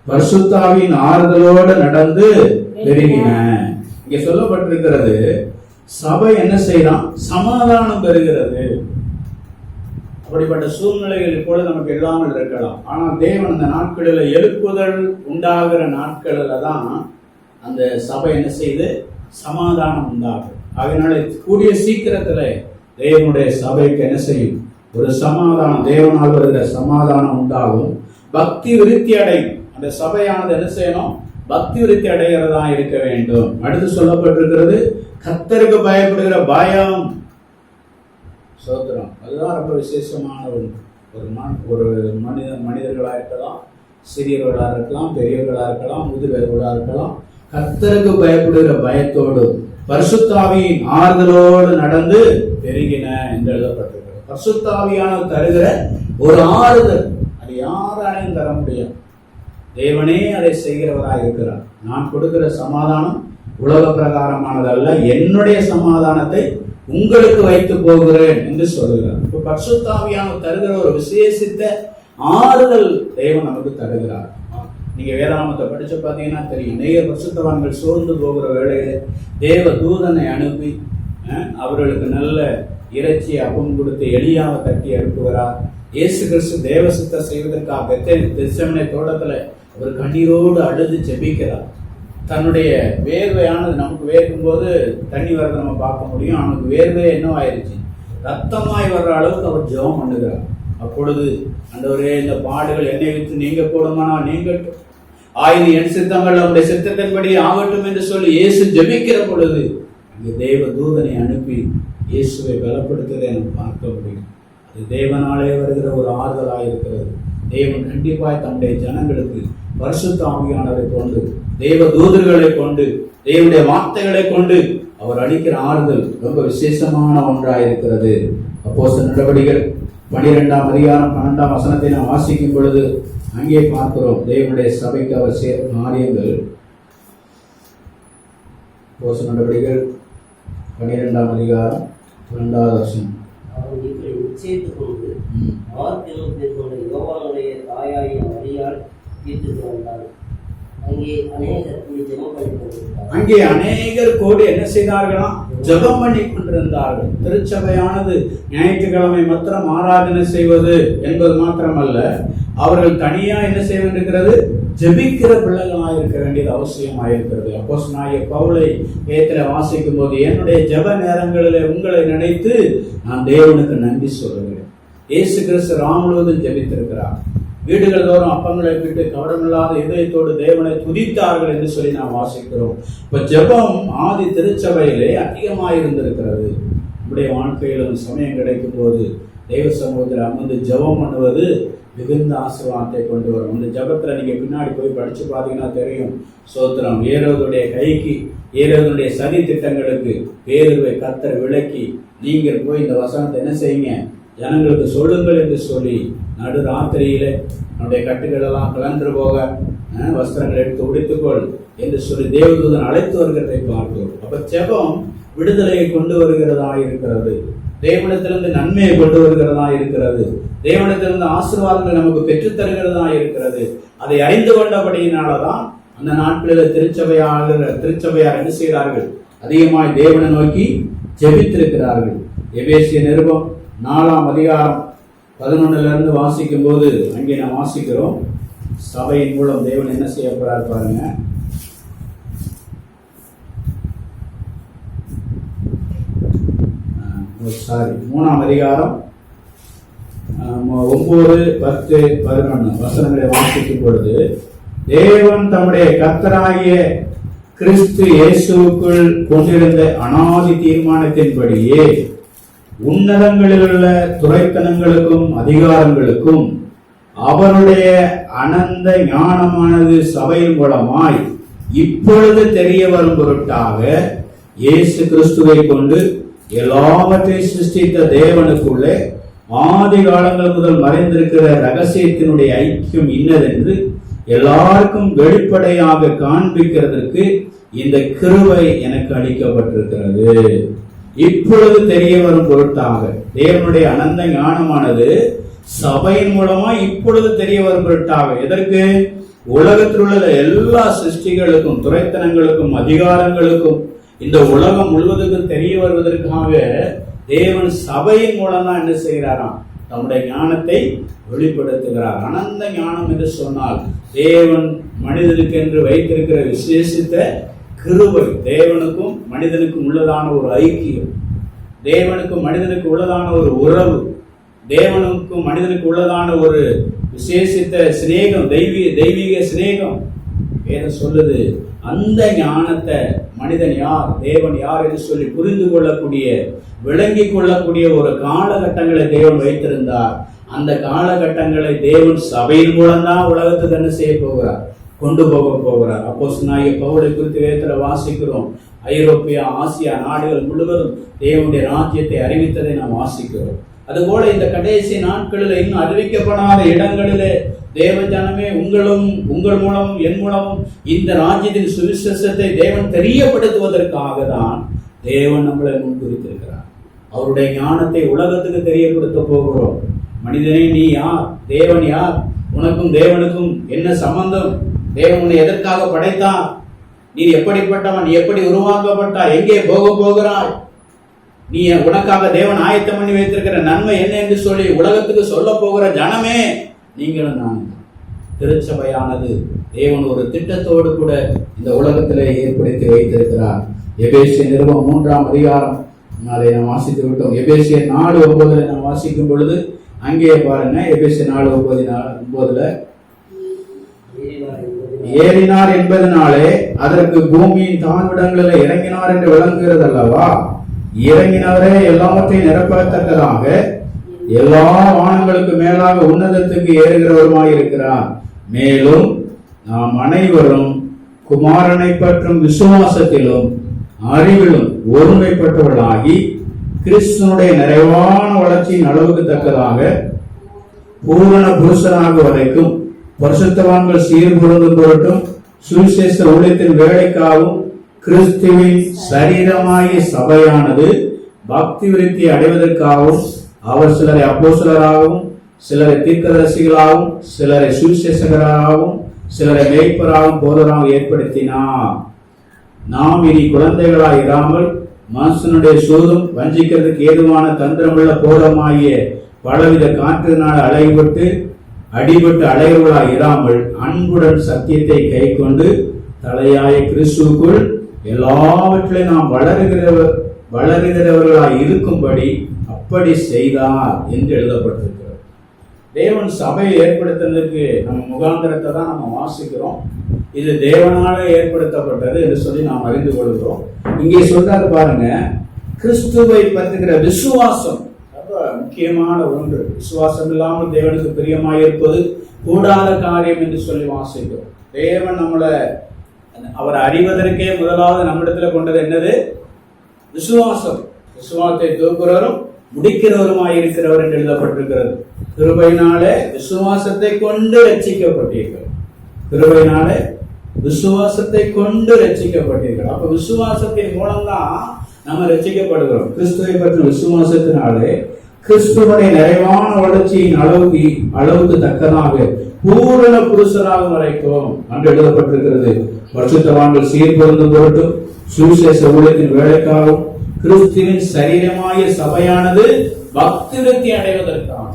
பரிசுத்த ஆவியின் ஆறுதலோடு நடந்து பெருகின. இங்க சொல்லப்பட்டிருக்கிறது, சபை என்ன செய்யலாம்? சமாதானம் பெறுகிறது. அப்படிப்பட்ட சூழ்நிலைகள் இப்பொழுது நமக்கு இல்லாமல் இருக்கலாம். ஆனால் தேவன் அந்த நாட்களில் எழுப்புதல் உண்டாகிற நாட்களில் தான் அந்த சபை என்ன செய்து சமாதானம் உண்டாகும். அதனால கூடிய சீக்கிரத்துல தேவனுடைய சபைக்கு என்ன செய்யும்? ஒரு சமாதானம், தேவனால் வருகிற சமாதானம் உண்டாகும். பக்தி விருத்தி அடையும். அந்த சபையானது என்ன செய்யணும்? பக்தி விருத்தி அடைகிறதா இருக்க வேண்டும். அடுத்து சொல்லப்பட்டிருக்கிறது, கர்த்தருக்கு பயப்படுகிற பயம். சோத்திரம், அதுதான் ரொம்ப விசேஷமான ஒன்று. ஒரு மனிதர்களாக இருக்கலாம், சிறியவர்களாக இருக்கலாம், பெரியவர்களாக இருக்கலாம், முதிர்வர்களாக இருக்கலாம், கர்த்தருக்கு பயப்படுகிற பயத்தோடு பரிசுத்த ஆவியின் ஆறுதலோடு நடந்து பெருகின என்று எழுதப்பட்டிருக்கிறது. பரிசுத்த ஆவியானவர் தருகிற ஒரு ஆறுதல், அது யாராலையும் தர முடியாது. தேவனே அதை செய்கிறவராக இருக்கிறார். நான் கொடுக்கிற சமாதானம் உலக பிரகாரமானது அல்ல, என்னுடைய சமாதானத்தை உங்களுக்கு வைத்து போகிறேன் என்று சொல்லுகிறார். இப்ப பரிசுத்த ஆவியானவர் தருகிற ஒரு விசேஷித்த ஆறுதல் தேவன் நமக்கு தருகிறார். நீங்க வேதாகமத்தை படிச்சு பார்த்தீங்கன்னா தெரியும், அநேக பரிசுத்தவான்கள் சோர்ந்து போகிற வேளையில தேவ தூதனை அனுப்பி அவர்களுக்கு நல்ல இறைச்சி அப்பம் கொடுத்து எலியாவை தட்டி அனுப்புகிறார். இயேசு கிறிஸ்து தேவ சித்தம் செய்வதற்காக கெத்செமனே தோட்டத்துல அவர் கண்ணீரோடு அழுது ஜெபிக்கிறார். தன்னுடைய வேர்வையானது, நமக்கு வேர்க்கும் போது தண்ணி வர்றதை நம்ம பார்க்க முடியும், அவனுக்கு வேர்வை என்னவாயிருச்சு, ரத்தமாய் வர்ற அளவுக்கு அவர் ஜெபம் பண்ணுகிறார். அப்பொழுது ஆண்டவரே, இந்த பாடுகள் என்னை விட்டு நீங்க போடுமானால் நீங்கட்டும், ஆயுது என் சித்தங்கள் அவருடைய சித்தத்தின்படி ஆகட்டும் என்று சொல்லி இயேசு ஜெபிக்கிற பொழுது இங்கு தேவ தூதனை அனுப்பி இயேசுவை பலப்படுத்துவதை எனக்கு பார்க்க முடியும். அது தேவனாலே வருகிற ஒரு ஆறுதலாக இருக்கிறது. தேவன் கண்டிப்பாய் தம்முடைய ஜனங்களுக்கு பரிசுத்த ஆவியானவரை கொண்டு, தேவ தூதர்களை கொண்டு, தேவனுடைய வார்த்தைகளை கொண்டு அவர் அளிக்கிற ஆறுதல் ரொம்ப விசேஷமான ஒன்றாயிருக்கிறது. அப்போஸ்தலர் நடவடிக்கைகள் 12ஆம் அதிகாரம் 12ஆம் வசனத்தை நாம் வாசிக்கும் பொழுது அங்கே பார்க்கிறோம், தேவனுடைய சபைக்கு அவர் சேர்ந்த காரியங்கள். அப்போஸ்தலர் நடவடிக்கைகள் 12ஆம் அதிகாரம் 12வது வசனம். அங்கே அநேகர் கூடி என்ன செய்தார்களாம், ஜெபம் பண்ணி கொண்டிருந்தார்கள். திருச்சபையானது ஞாயிற்றுக்கிழமை மாத்திரம் ஆராதனை செய்வது என்பது மாத்திரமல்ல, அவர்கள் தனியா என்ன செய்ய வேண்டியிருக்கிறது, ஜெபிக்கிற பிள்ளைகளாக இருக்க வேண்டியது அவசியமாயிருக்கிறது. அப்போஸ்தலனாகிய பவுலை வேதத்திலே வாசிக்கும் போது, என்னுடைய ஜெப நேரங்களிலே உங்களை நினைத்து நான் தேவனுக்கு நன்றி சொல்லுகிறேன். இயேசு கிறிஸ்து முழுவதும் ஜெபித்திருக்கிறார். வீடுகள் தோறும் அப்பங்களை விட்டு கவனமில்லாத இதயத்தோடு தேவனை துதித்தார்கள் என்று சொல்லி நாம் வாசிக்கிறோம். இப்ப ஜெபம் ஆதி திருச்சபையிலே அதிகமாயிருந்திருக்கிறது. நம்முடைய வாழ்க்கையிலும் சமயம் கிடைக்கும் போது தேவ சமூகத்தில் அமர்ந்து ஜெபம் பண்ணுவது மிகுந்த ஆசீர்வாதத்தை கொண்டு வரும். இந்த ஜெபத்துல நீங்க பின்னாடி போய் படிச்சு பார்த்தீங்கன்னா தெரியும். சோத்திரம், ஏரோதுடைய கைக்கு, ஏரோதுடைய சதி திட்டங்களுக்கு பேருவை கர்த்தர் விளக்கி, நீங்கள் போய் இந்த வசனத்தை என்ன செய்யுங்க, ஜனங்களுக்கு சொல்லுங்கள் என்று சொல்லி நடு ராத்திரியில நம்முடைய கட்டுகள் எல்லாம் கலன்று போக வஸ்திரங்களை எடுத்து உடைத்துக்கொள் என்று சொல்லி தேவதூதன் அழைத்து வருகிறதை பார்த்தோம். அப்ப ஜெபம் விடுதலையை கொண்டு வருகிறதா இருக்கிறது, தேவனிடத்திலிருந்து நன்மையை கொண்டு வருகிறதா இருக்கிறது, தேவனிடத்திலிருந்து ஆசீர்வாதங்களை நமக்கு பெற்றுத் தருகிறதா இருக்கிறது. அதை அறிந்து கொண்டபடியினாலதான் அந்த நாட்களில் திருச்சபையார் என்ன செய்கிறார்கள், அதிகமாய் தேவனை நோக்கி ஜெபித்திருக்கிறார்கள். எபேசிய நிருபம் 4ஆம் அதிகாரம் 11 வாசிக்கும் போது அங்கே நாம் வாசிக்கிறோம், சபையின் மூலம் தேவன் என்ன செய்ய போறார் பாருங்க. சாரி, 3ஆம் அதிகாரம் 9, 10, 11 வசனங்களை வாசிக்கும் பொழுது, தேவன் தம்முடைய கர்த்தராகிய கிறிஸ்து இயேசுவுக்குள் கொண்டிருந்த அநாதி தீர்மானத்தின்படியே உன்னதங்களில் உள்ள துரைத்தனங்களுக்கும் அதிகாரங்களுக்கும் அவருடைய அனந்த ஞானமானது சபையின் மூலமாய் இப்பொழுது தெரிய வரும் பொருட்டாக இயேசு கிறிஸ்துவை கொண்டு எல்லாவற்றையும் சிருஷ்டித்த தேவனுக்குள்ளே ஆதி காலங்கள் முதல் மறைந்திருக்கிற ரகசியத்தினுடைய ஐக்கியம் இன்னதென்று எல்லாருக்கும் வெளிப்படையாக காண்பிக்கிறதற்கு இந்த கிருபை எனக்கு அளிக்கப்பட்டிருக்கிறது. இப்பொழுது தெரிய வரும் பொருட்டாக தேவனுடைய அனந்த ஞானமானது சபையின் மூலமா இப்பொழுது தெரிய வரும் பொருட்டாக, எதற்கு, உலகத்தில் உள்ள எல்லா சிருஷ்டிகளுக்கும் துரைத்தனங்களுக்கும் அதிகாரங்களுக்கும் இந்த உலகம் முழுவதுக்கும் தெரிய வருவதற்காக தேவன் சபையின் மூலம் தான் என்ன செய்கிறாராம், தம்முடைய ஞானத்தை வெளிப்படுத்துகிறார். அனந்த ஞானம் என்று சொன்னால் தேவன் மனிதனுக்கு என்று வைத்திருக்கிற விசேஷித்த கிருபை, தேவனுக்கும் மனிதனுக்கும் உள்ளதான ஒரு ஐக்கியம், தேவனுக்கும் மனிதனுக்கு உள்ளதான ஒரு உறவு, தேவனுக்கும் மனிதனுக்கு உள்ளதான ஒரு விசேஷித்த சிநேகம், தெய்வீக சிநேகம். வேதம் சொல்லுது, அந்த ஞானத்தை மனிதன் யார், தேவன் யார் என்று சொல்லி புரிந்து கொள்ளக்கூடிய, விளங்கி கொள்ளக்கூடிய ஒரு காலகட்டங்களை தேவன் வைத்திருந்தார். அந்த காலகட்டங்களை தேவன் சபையின் மூலம்தான் உலகத்துக்கு என்ன செய்ய போகிறார், கொண்டு போக போகிறார். அப்போஸ்தலனாகிய பவுலை குறித்து வேதத்தில் வாசிக்கிறோம். ஐரோப்பியா, ஆசியா நாடுகள் முழுவதும் தேவனுடைய ராஜ்யத்தை அறிவித்ததை நாம் வாசிக்கிறோம். அதுபோல இந்த கடைசி நாட்களில் இன்னும் அறிவிக்கப்படாத இடங்களிலே தேவ ஜனமே உங்கள் மூலம் என் மூலமும் இந்த ராஜ்யத்தின் சுவிசேஷத்தை தேவன் தெரியப்படுத்துவதற்காக தான் தேவன் நம்மளை முன்குறித்திருக்கிறார். அவருடைய ஞானத்தை உலகத்துக்கு தெரியப்படுத்த போகிறோம். மனிதனே, நீ யார்? தேவன் யார்? உனக்கும் தேவனுக்கும் என்ன சம்பந்தம்? தேவன் உன்னை எதற்காக படைத்தார்? நீ எப்படிப்பட்டவன்? நீ எப்படி உருவாக்கப்பட்டாய்? எங்கே போகிறாய்? நீ உனக்காக தேவன் ஆயத்தம் பண்ணி வைத்திருக்கிற நன்மை என்ன என்று சொல்லி உலகத்துக்கு சொல்ல போகிற ஜனமே நீங்களும் நான். திருச்சபையானது தேவன் ஒரு திட்டத்தோடு கூட இந்த உலகத்திலே ஏற்படுத்தி வைத்திருக்கிறார். எபேசியர் நிருபம் 3ஆம் அதிகாரம் அதை நாம் வாசித்து விட்டோம். எபேசியர் 4:9 நாம் வாசிக்கும் பொழுது அங்கே பாருங்க, எபேசியர் 4:9 ஏறினார் என்பதனாலே அதற்கு பூமியின் தாழ்விடங்களில் இறங்கினார் என்று விளங்குகிறது அல்லவா? இறங்கினவரே எல்லாவற்றையும் நிரப்பத்தக்கதாக எல்லா வானங்களுக்கு மேலாக உன்னதத்துக்கு ஏறுகிறவருமாய் இருக்கிறார். மேலும் நாம் அனைவரும் குமாரனை பற்றும் விசுவாசத்திலும் அறிவிலும் ஒருமைப்பட்டவர்களாகி கிறிஸ்துவனுடைய நிறைவான வளர்ச்சியின் அளவுக்கு தக்கதாக பூரண புருஷனாக வரைக்கும் பரிசுத்தவான்கள் சீர்பொருந்தும் பொருட்டும் சுவிசேஷ ஊழியத்தின் வேலைக்காகவும் கிறிஸ்துவின் சரீரமாகிய சபையானது பக்தி விருத்தி அடைவதற்காகவும் அவர் சிலரை அப்போஸ்தலராகவும் சிலரை தீர்க்கதரிசிகளாகவும் சிலரை சுவிசேஷகராகவும் சிலரை மேய்ப்பராகவும் போதராகவும் ஏற்படுத்தினார். நாம் இனி குழந்தைகளாய் இராமல் மனுஷனுடைய சூதும் வஞ்சிக்கிறதுக்கு ஏதுவான தந்திரமுள்ள போதமாகிய பலவித காற்றினால் அடிபட்டு அலையவர்களாய் இராமல் அன்புடன் சத்தியத்தை கை கொண்டு தலையாய கிறிஸ்துவுக்குள் எல்லாவற்றிலும் நாம் வளருகிறவர்களாய் இருக்கும்படி அப்படி செய்தார் என்று எழுதப்பட்டிருக்கிறது. தேவன் சபையை ஏற்படுத்துவதற்கு நம்ம முகாந்திரத்தை தான் நம்ம வாசிக்கிறோம். இது தேவனால ஏற்படுத்தப்பட்டது என்று சொல்லி நாம் அறிந்து கொள்கிறோம். இங்கே சொல்றாரு பாருங்க, கிறிஸ்துவை பற்றுகிற விசுவாசம் ரொம்ப முக்கியமான ஒன்று. விசுவாசம் இல்லாமல் தேவனுக்கு பிரியமாயிருப்பது கூடாத காரியம் என்று சொல்லி வாசிக்கிறோம். தேவன் நம்மளை அவரை அறிவதற்கே முதலாவது நம்மிடத்துல கொண்டது என்னது? விசுவாசம். விசுவாசத்தை தூக்குறவரும் முடிக்கிறவருமாயிருக்கிறவர் என்று எழுதப்பட்டிருக்கிறது. கிருபையினாலே விசுவாசத்தை கொண்டு ரட்சிக்கப்பட்டீர்கள். கிருபையினாலே விசுவாசத்தை கொண்டு ரட்சிக்கப்பட்டீர்கள். அப்ப விசுவாசத்தின் மூலம்தான் நம்ம ரட்சிக்கப்படுகிறோம். கிறிஸ்துவை பற்றிய விசுவாசத்தினாலே கிறிஸ்துவனுடைய நிறைவான வளர்ச்சியின் அளவுக்கு தக்கதாக பூரண புருஷராக வரைக்கும் என்று எழுதப்பட்டிருக்கிறது. பரிசுத்தவான்கள் சீர்பொருந்தும் பொருட்டும் சுவிசேஷ ஊழியத்தின் வேலைக்காகவும் கிறிஸ்துவின் சரீரமாகிய சபையானது பக்தி விருத்தி அடைவதற்காக.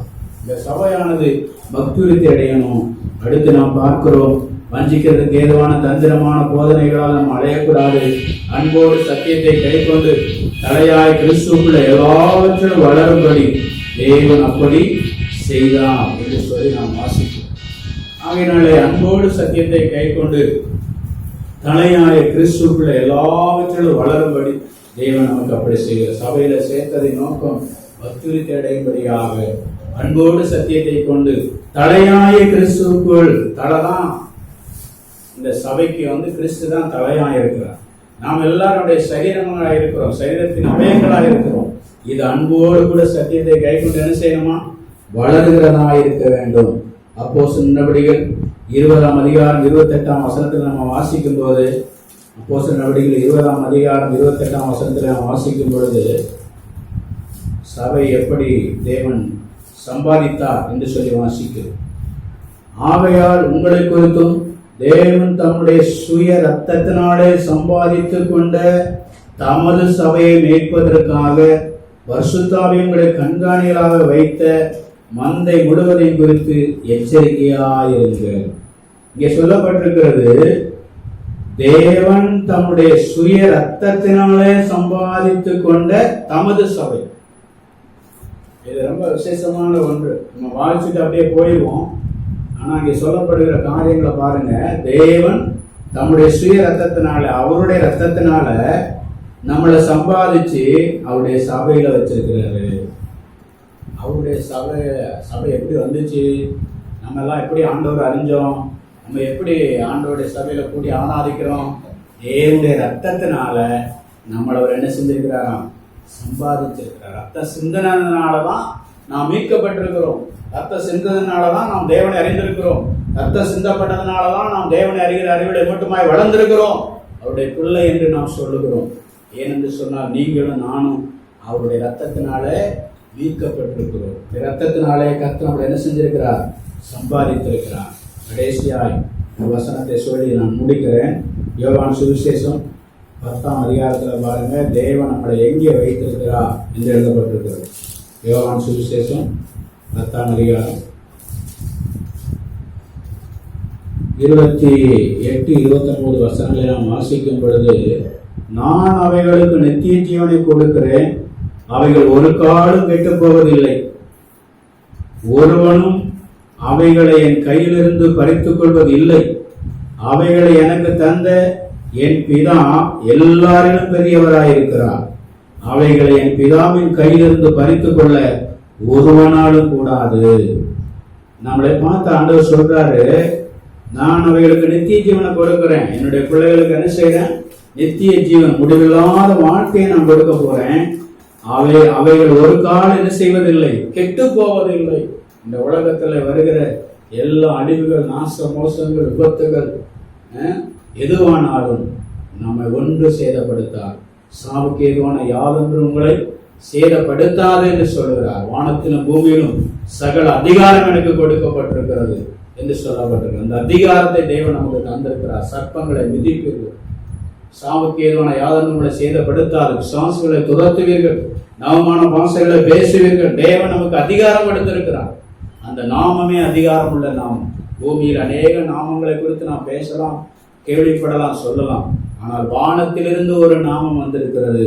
இந்த சபையானது பக்தி விருத்தி அடையணும். அடுத்து நாம் பார்க்கிறோம், வஞ்சிக்கிறதுக்கு ஏதுவான தந்திரமான போதனைகளால் நாம் அடையக்கூடாது. அன்போடு சத்தியத்தை கை கொண்டு தலையாய் கிறிஸ்துக்குள்ள எல்லாவற்றிலும் வளரும்படி தேவன் அப்படி செய்தார் என்று சொல்லி நாம் வாசிக்கிறோம். ஆகையினாலே அன்போடு சத்தியத்தை கை கொண்டு தலையாய கிறிஸ்துக்குள்ள எல்லாவற்றிலும் வளரும்படி தேவன் நமக்கு அப்படி செய்கிறார். சபையில சேர்த்ததை நோக்கம் பக்தி விருத்தி அடையும்படியாக அன்போடு சத்தியத்தை கொண்டு தலையாய கிறிஸ்துக்குள். தலைதான் இந்த சபைக்கு கிறிஸ்து தான் தலையாய் இருக்கிறார். நாம் எல்லாருடைய சரீரங்களாக இருக்கிறோம், சரீரத்தின் அவயங்களாக இருக்கிறோம். இது அன்போடு கூட சத்தியத்தை கை கொண்டு என்ன செய்யணுமா? வளருகிறதா இருக்க வேண்டும். அப்போஸ்தலர் நடவடிக்கைகள் 20ஆம் அதிகாரம் 28ஆம் வசனத்தில் நம்ம வாசிக்கும் போது, அப்போஸ்தலர் நடவடிக்கைகள் 20ஆம் அதிகாரம் 28ஆம் வசனத்தில் நாம் வாசிக்கும் பொழுது சபை எப்படி தேவன் சம்பாதித்தார் என்று சொல்லி வாசிக்கிறோம். ஆகையால் உங்களை குறித்தும் தேவன் தம்முடைய சுய ரத்தத்தினாலே சம்பாதித்துக் கொண்ட தமது சபையை மேய்ப்பதற்காக பரிசுத்தாவியங்களை கண்காணிகளாக வைத்த மந்தை முழுவதையும் குறித்து எச்சரிக்கையாயிருங்கள். இங்கே சொல்லப்பட்டிருக்கிறது, தேவன் தம்முடைய சுய ரத்தத்தினாலே சம்பாதித்துக் கொண்ட தமது சபை. இது ரொம்ப விசேஷமான ஒன்று. நம்ம வாசிச்சுட்டு அப்படியே போயிடுவோம். ஆனா இங்க சொல்லப்படுகிற காரியங்களை பாருங்க. தேவன் தம்முடைய சுய ரத்தத்தினால, அவருடைய ரத்தத்தினால நம்மளை சம்பாதிச்சு அவருடைய சபையில வச்சிருக்கிறாரு. அவருடைய சபை எப்படி வந்துச்சு? நம்ம எல்லாம் எப்படி ஆண்டவர் அறிஞ்சோம்? நம்ம எப்படி ஆண்டவருடைய சபையில கூடி ஆராதிக்கிறோம்? தேவனுடைய ரத்தத்தினால நம்மளை அவர் என்ன செஞ்சிருக்கிறாராம்? சம்பாதிச்சிருக்கிறார். ரத்த சிந்தனாலதான் நாம் மீட்கப்பட்டிருக்கிறோம். ரத்தம் சிந்ததுனாலதான் நாம் தேவனை அறிந்திருக்கிறோம். ரத்தம் சிந்தப்பட்டதுனாலதான் நாம் தேவனை அறிகிற அறிவிலை மட்டுமாய் வளர்ந்திருக்கிறோம். அவருடைய பிள்ளை என்று நாம் சொல்லுகிறோம். ஏனென்று சொன்னால் நீங்களும் நானும் அவருடைய ரத்தத்தினால மீட்கப்பட்டிருக்கிறோம். ரத்தத்தினாலே கர்த்தர் நம்மளை என்ன செஞ்சிருக்கிறார்? சம்பாதித்திருக்கிறார். கடைசியாய் வசனத்தை சொல்லி நான் முடிக்கிறேன். யோவான் சுவிசேஷம் 10ஆம் அதிகாரத்தில் பாருங்க, தேவன் நம்மளை எங்கே வைத்திருக்கிறார் என்று எழுதப்பட்டிருக்கிறது. யோவான் சுவிசேஷம் 10ஆம் அதிகாரம் 28, 29 வசனங்களை நாம் வாசிக்கும் பொழுது, நான் அவைகளுக்கு நித்திய ஜீவனை கொடுக்கிறேன், அவைகள் ஒரு காலம் கெட்டு போவதில்லை, ஒருவனும் அவைகளை என் கையிலிருந்து பறித்துக் கொள்வது இல்லை. அவைகளை எனக்கு தந்த என் பிதா எல்லாரிலும் பெரியவராயிருக்கிறார். அவைகளை என் பிதாவின் கையிலிருந்து பறித்துக் கொள்ள ஒருவனாலும் கூடாது. நம்மளை பார்த்து ஆண்டவர் சொல்றாரு, நான் அவைகளுக்கு நித்திய ஜீவனை கொடுக்கிறேன். என்னுடைய பிள்ளைகளுக்கு என்ன செய்யறேன்? நித்திய ஜீவன், முடிவில்லாத வாழ்க்கையை நான் கொடுக்க போறேன். அவைகள் ஒரு காலம் என்ன செய்வதில்லை, கெட்டு போவதில்லை. இந்த உலகத்துல வருகிற எல்லா அழிவுகள், நாச மோசங்கள், விபத்துகள் எதுவானாலும் நம்மை ஒன்று சேதப்படுத்தார். சாவுக்கு எதுவான யாதொன்று உங்களை சேதப்படுத்தாது என்று சொல்கிறார். வானத்திலும் பூமியிலும் சகல அதிகாரம் எனக்கு கொடுக்கப்பட்டிருக்கிறது என்று சொல்லப்பட்டிருக்கிறது. அந்த அதிகாரத்தை தேவன் நமக்கு தந்திருக்கிறார். சர்ப்பங்களை மிதிப்பீர்கள், சாவுக்கு ஏதுவான யாதொன்று உங்களை சேதப்படுத்தாது, பிசாசுகளை துரத்துவீர்கள், நவமான பாசைகளை பேசுவீர்கள். தேவன் நமக்கு அதிகாரம் எடுத்திருக்கிறார். அந்த நாமமே அதிகாரம் உள்ள நாமம். பூமியில் அநேக நாமங்களை குறித்து நாம் பேசலாம், கேள்விப்படலாம், சொல்லலாம். ஆனால் வானத்திலிருந்து ஒரு நாமம் வந்திருக்கிறது.